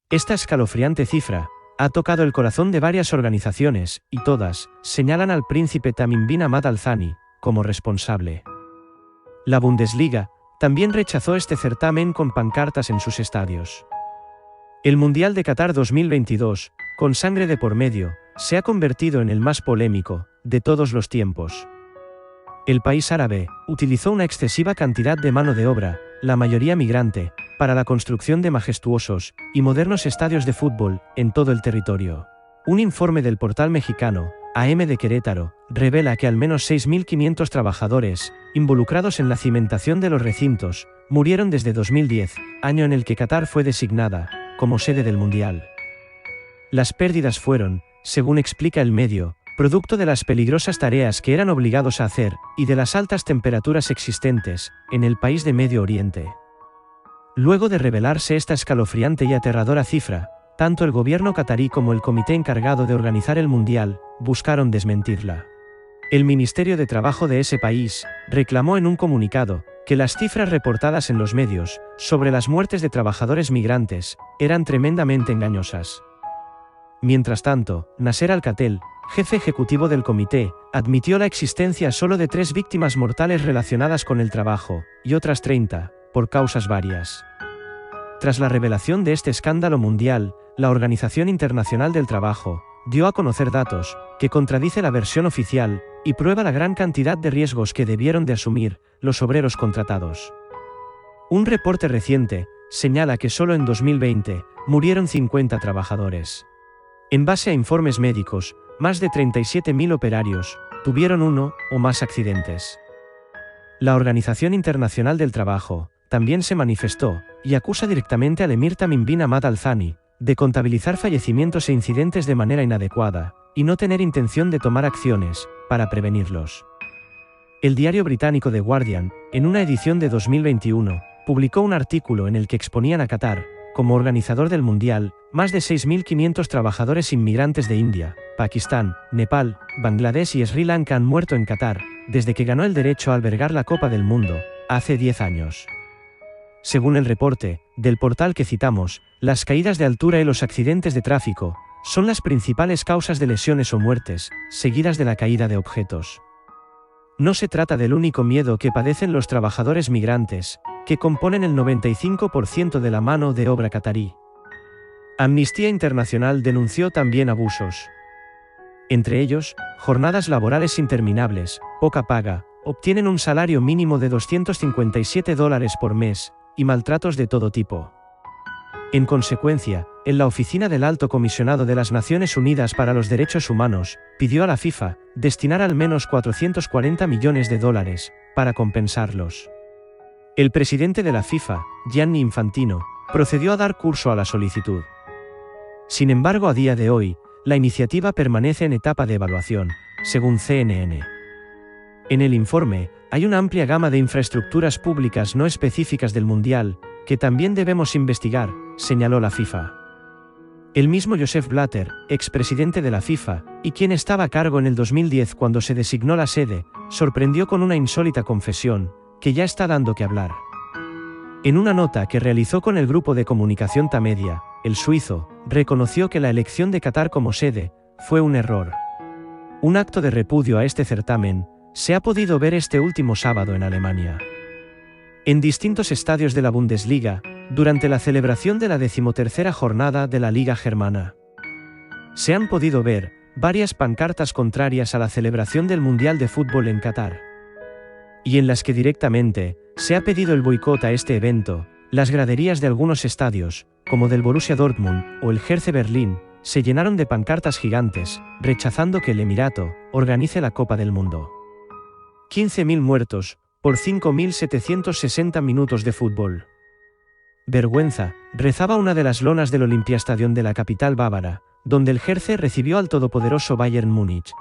Esta escalofriante cifra ha tocado el corazón de varias organizaciones, y todas señalan al príncipe Tamim bin Hamad Al Thani como responsable. La Bundesliga también rechazó este certamen con pancartas en sus estadios. El Mundial de Qatar 2022, con sangre de por medio, se ha convertido en el más polémico de todos los tiempos. El país árabe utilizó una excesiva cantidad de mano de obra, la mayoría migrante, para la construcción de majestuosos y modernos estadios de fútbol en todo el territorio. Un informe del portal mexicano AM de Querétaro revela que al menos 6.500 trabajadores, involucrados en la cimentación de los recintos, murieron desde 2010, año en el que Qatar fue designada como sede del Mundial. Las pérdidas fueron, según explica el medio, producto de las peligrosas tareas que eran obligados a hacer y de las altas temperaturas existentes en el país de Medio Oriente. Luego de revelarse esta escalofriante y aterradora cifra, tanto el gobierno catarí como el comité encargado de organizar el Mundial buscaron desmentirla. El Ministerio de Trabajo de ese país reclamó en un comunicado que las cifras reportadas en los medios sobre las muertes de trabajadores migrantes eran tremendamente engañosas. Mientras tanto, Nasser Al-Khatel, jefe ejecutivo del comité, admitió la existencia solo de 3 víctimas mortales relacionadas con el trabajo, y otras 30, por causas varias. Tras la revelación de este escándalo mundial, la Organización Internacional del Trabajo dio a conocer datos que contradice la versión oficial y prueba la gran cantidad de riesgos que debieron de asumir los obreros contratados. Un reporte reciente señala que solo en 2020 murieron 50 trabajadores. En base a informes médicos, más de 37.000 operarios tuvieron uno o más accidentes. La Organización Internacional del Trabajo también se manifestó y acusa directamente al emir Tamim bin Hamad Al Thani de contabilizar fallecimientos e incidentes de manera inadecuada y no tener intención de tomar acciones para prevenirlos. El diario británico The Guardian, en una edición de 2021, publicó un artículo en el que exponían a Qatar como organizador del Mundial. Más de 6.500 trabajadores inmigrantes de India, Pakistán, Nepal, Bangladesh y Sri Lanka han muerto en Qatar desde que ganó el derecho a albergar la Copa del Mundo, hace 10 años. Según el reporte del portal que citamos, las caídas de altura y los accidentes de tráfico son las principales causas de lesiones o muertes, seguidas de la caída de objetos. No se trata del único miedo que padecen los trabajadores migrantes, que componen el 95% de la mano de obra catarí. Amnistía Internacional denunció también abusos. Entre ellos, jornadas laborales interminables, poca paga, obtienen un salario mínimo de $257 por mes, y maltratos de todo tipo. En consecuencia, en la oficina del Alto Comisionado de las Naciones Unidas para los Derechos Humanos, pidió a la FIFA destinar al menos $440 millones para compensarlos. El presidente de la FIFA, Gianni Infantino, procedió a dar curso a la solicitud. Sin embargo, a día de hoy, la iniciativa permanece en etapa de evaluación, según CNN. En el informe, hay una amplia gama de infraestructuras públicas no específicas del Mundial, que también debemos investigar, señaló la FIFA. El mismo Joseph Blatter, expresidente de la FIFA, y quien estaba a cargo en el 2010 cuando se designó la sede, sorprendió con una insólita confesión, que ya está dando que hablar. En una nota que realizó con el grupo de comunicación Tamedia, el suizo reconoció que la elección de Qatar como sede fue un error. Un acto de repudio a este certamen se ha podido ver este último sábado en Alemania. En distintos estadios de la Bundesliga, durante la celebración de la 13ª jornada de la Liga Germana, se han podido ver varias pancartas contrarias a la celebración del Mundial de Fútbol en Qatar, y en las que directamente se ha pedido el boicot a este evento. Las graderías de algunos estadios, como del Borussia Dortmund o el Hertha Berlín, se llenaron de pancartas gigantes, rechazando que el Emirato organice la Copa del Mundo. 15.000 muertos por 5.760 minutos de fútbol. Vergüenza, rezaba una de las lonas del Olympiastadion de la capital bávara, donde el Hertha recibió al todopoderoso Bayern Múnich.